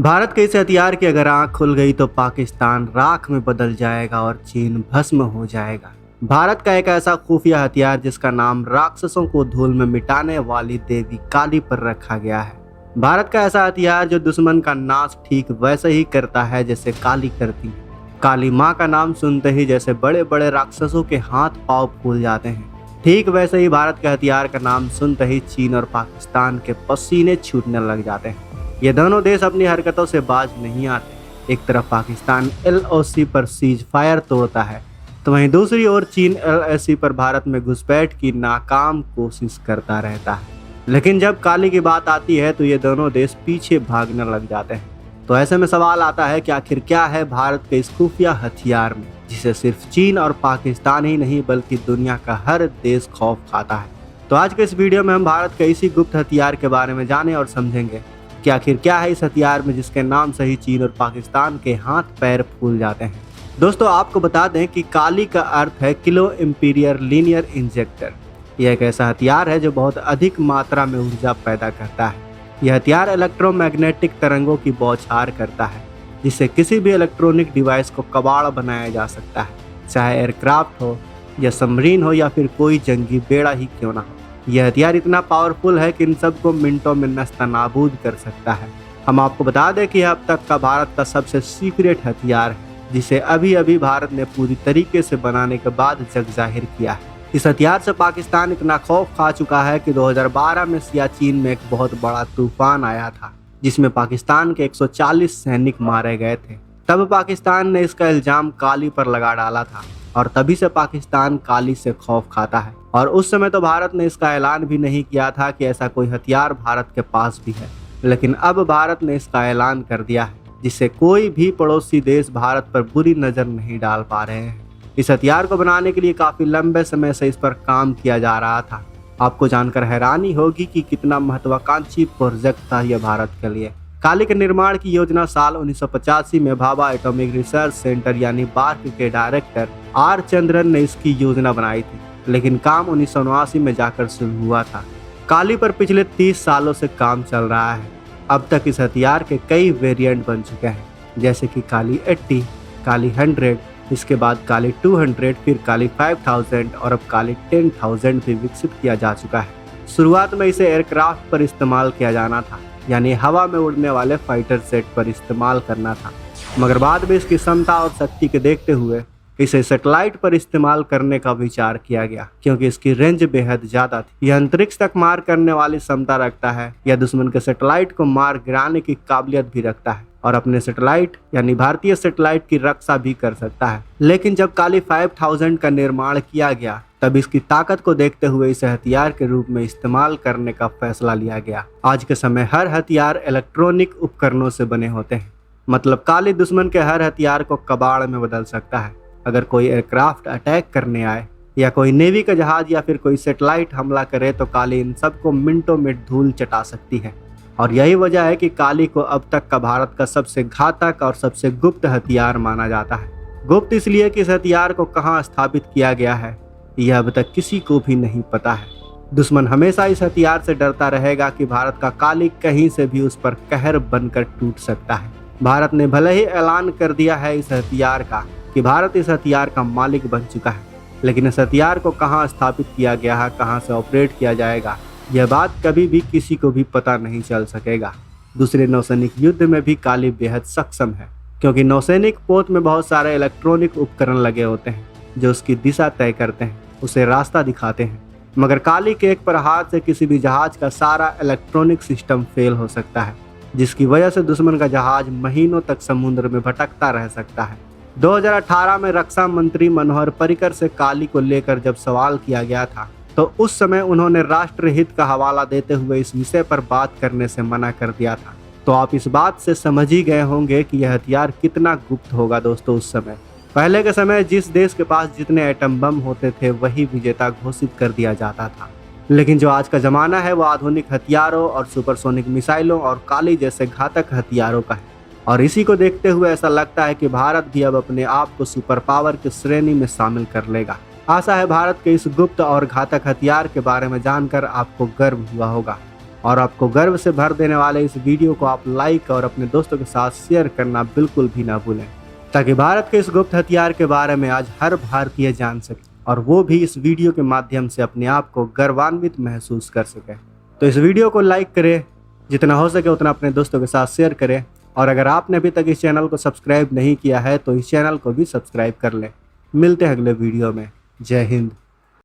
भारत के इस हथियार की अगर आंख खुल गई तो पाकिस्तान राख में बदल जाएगा और चीन भस्म हो जाएगा। भारत का एक ऐसा खुफिया हथियार जिसका नाम राक्षसों को धूल में मिटाने वाली देवी काली पर रखा गया है। भारत का ऐसा हथियार जो दुश्मन का नाश ठीक वैसे ही करता है जैसे काली करती है। काली माँ का नाम सुनते ही जैसे बड़े बड़े राक्षसों के हाथ पांव फूल जाते हैं, ठीक वैसे ही भारत के हथियार का नाम सुनते ही चीन और पाकिस्तान के पसीने छूटने लग जाते हैं। ये दोनों देश अपनी हरकतों से बाज नहीं आते। एक तरफ पाकिस्तान LOC पर सीज फायर तोड़ता है तो वहीं दूसरी ओर चीन LAC पर भारत में घुसपैठ की नाकाम कोशिश करता रहता है। लेकिन जब काली की बात आती है तो ये दोनों देश पीछे भागने लग जाते हैं। तो ऐसे में सवाल आता है कि आखिर क्या है भारत के इस खुफिया हथियार में जिसे सिर्फ चीन और पाकिस्तान ही नहीं बल्कि दुनिया का हर देश खौफ खाता है। तो आज के इस वीडियो में हम भारत के इसी गुप्त हथियार के बारे में जाने और समझेंगे कि आखिर क्या है इस हथियार में जिसके नाम से ही चीन और पाकिस्तान के हाथ पैर फूल जाते हैं। दोस्तों आपको बता दें कि काली का अर्थ है किलो इंपीरियर लीनियर इंजेक्टर। यह एक ऐसा हथियार है जो बहुत अधिक मात्रा में ऊर्जा पैदा करता है। यह हथियार इलेक्ट्रोमैग्नेटिक तरंगों की बौछार करता है जिससे किसी भी इलेक्ट्रॉनिक डिवाइस को कबाड़ बनाया जा सकता है, चाहे एयरक्राफ्ट हो या सबमरीन हो या फिर कोई जंगी बेड़ा ही क्यों ना हो। यह हथियार इतना पावरफुल है कि इन सबको मिनटों में नस्तानाबूद कर सकता है। हम आपको बता दें कि यह अब तक का भारत का सबसे सीक्रेट हथियार है जिसे अभी अभी भारत ने पूरी तरीके से बनाने के बाद जग जाहिर किया है। इस हथियार से पाकिस्तान इतना खौफ खा चुका है कि 2012 में सियाचिन में एक बहुत बड़ा तूफान आया था जिसमें पाकिस्तान के 140 सैनिक मारे गए थे। तब पाकिस्तान ने इसका इल्जाम काली पर लगा डाला था और तभी से पाकिस्तान काली से खौफ खाता है। और उस समय तो भारत ने इसका ऐलान भी नहीं किया था कि ऐसा कोई हथियार भारत के पास भी है, लेकिन अब भारत ने इसका ऐलान कर दिया है जिससे कोई भी पड़ोसी देश भारत पर बुरी नजर नहीं डाल पा रहे हैं। इस हथियार को बनाने के लिए काफी लंबे समय से इस पर काम किया जा रहा था। आपको जानकर हैरानी होगी कि कितना महत्वाकांक्षी प्रोजेक्ट था यह भारत के लिए। काली के निर्माण की योजना साल 1985 में भाभा एटॉमिक रिसर्च सेंटर यानी बार्क के डायरेक्टर R चंद्रन ने इसकी योजना बनाई थी, लेकिन काम 1979 में जाकर शुरू हुआ था। काली पर पिछले 30 सालों से काम चल रहा है। अब तक इस हथियार के कई वेरिएंट बन चुके हैं, जैसे कि काली 80, काली 100, इसके बाद काली 200, फिर काली 5000 और अब काली 10,000 भी विकसित किया जा चुका है। शुरुआत में इसे एयरक्राफ्ट पर इस्तेमाल किया जाना था, यानी हवा में उड़ने वाले फाइटर जेट पर इस्तेमाल करना था, मगर बाद में इसकी क्षमता और शक्ति के देखते हुए इसे सैटेलाइट पर इस्तेमाल करने का विचार किया गया क्योंकि इसकी रेंज बेहद ज्यादा थी। यह अंतरिक्ष तक मार करने वाली क्षमता रखता है, यह दुश्मन के सैटेलाइट को मार गिराने की काबिलियत भी रखता है और अपने सैटेलाइट यानी भारतीय सैटेलाइट की रक्षा भी कर सकता है। लेकिन जब काली 5000 का निर्माण किया गया तब इसकी ताकत को देखते हुए इसे हथियार के रूप में इस्तेमाल करने का फैसला लिया गया। आज के समय हर हथियार इलेक्ट्रॉनिक उपकरणों से बने होते हैं, मतलब काली दुश्मन के हर हथियार को कबाड़ में बदल सकता है। अगर कोई एयरक्राफ्ट अटैक करने आए या कोई नेवी का जहाज या फिर कोई सैटेलाइट हमला करे तो काली इन सबको मिनटों में धूल चटा सकती है। और यही वजह है कि काली को अब तक का भारत का सबसे घातक और सबसे गुप्त हथियार माना जाता है। गुप्त इसलिए कि इस हथियार को कहाँ स्थापित किया गया है यह अब तक किसी को भी नहीं पता है। दुश्मन हमेशा इस हथियार से डरता रहेगा कि भारत का काली कहीं से भी उस पर कहर बनकर टूट सकता है। भारत ने भले ही ऐलान कर दिया है इस हथियार का कि भारत इस हथियार का मालिक बन चुका है, लेकिन इस हथियार को कहाँ स्थापित किया गया है, कहाँ से ऑपरेट किया जाएगा, यह बात कभी भी किसी को भी पता नहीं चल सकेगा। दूसरे नौसैनिक युद्ध में भी काली बेहद सक्षम है क्योंकि नौसैनिक पोत में बहुत सारे इलेक्ट्रॉनिक उपकरण लगे होते हैं जो उसकी दिशा तय करते हैं, उसे रास्ता दिखाते हैं। मगर काली के एक प्रहार से किसी भी जहाज का सारा इलेक्ट्रॉनिक सिस्टम फेल हो सकता है, जिसकी वजह से दुश्मन का जहाज महीनों तक समुद्र में भटकता रह सकता है। 2018 में रक्षा मंत्री मनोहर पर्रिकर से काली को लेकर जब सवाल किया गया था तो उस समय उन्होंने राष्ट्रहित का हवाला देते हुए इस विषय पर बात करने से मना कर दिया था। तो आप इस बात से समझ ही गए होंगे कि यह हथियार कितना गुप्त होगा। दोस्तों उस समय पहले के समय जिस देश के पास जितने एटम बम होते थे वही विजेता घोषित कर दिया जाता था, लेकिन जो आज का जमाना है वो आधुनिक हथियारों और सुपरसोनिक मिसाइलों और काली जैसे घातक हथियारों का है। और इसी को देखते हुए ऐसा लगता है कि भारत भी अब अपने आप को सुपर पावर की श्रेणी में शामिल कर लेगा। आशा है भारत के इस गुप्त और घातक हथियार के बारे में जानकर आपको गर्व हुआ होगा। और आपको गर्व से भर देने वाले इस वीडियो को आप लाइक और अपने दोस्तों के साथ शेयर करना बिल्कुल भी ना भूलें, ताकि भारत के इस गुप्त हथियार के बारे में आज हर भारतीय जान सके और वो भी इस वीडियो के माध्यम से अपने आप को गर्वान्वित महसूस कर सके। तो इस वीडियो को लाइक करें, जितना हो सके उतना अपने दोस्तों के साथ शेयर करें, और अगर आपने अभी तक इस चैनल को सब्सक्राइब नहीं किया है तो इस चैनल को भी सब्सक्राइब कर लें। मिलते हैं अगले वीडियो में। जय हिंद।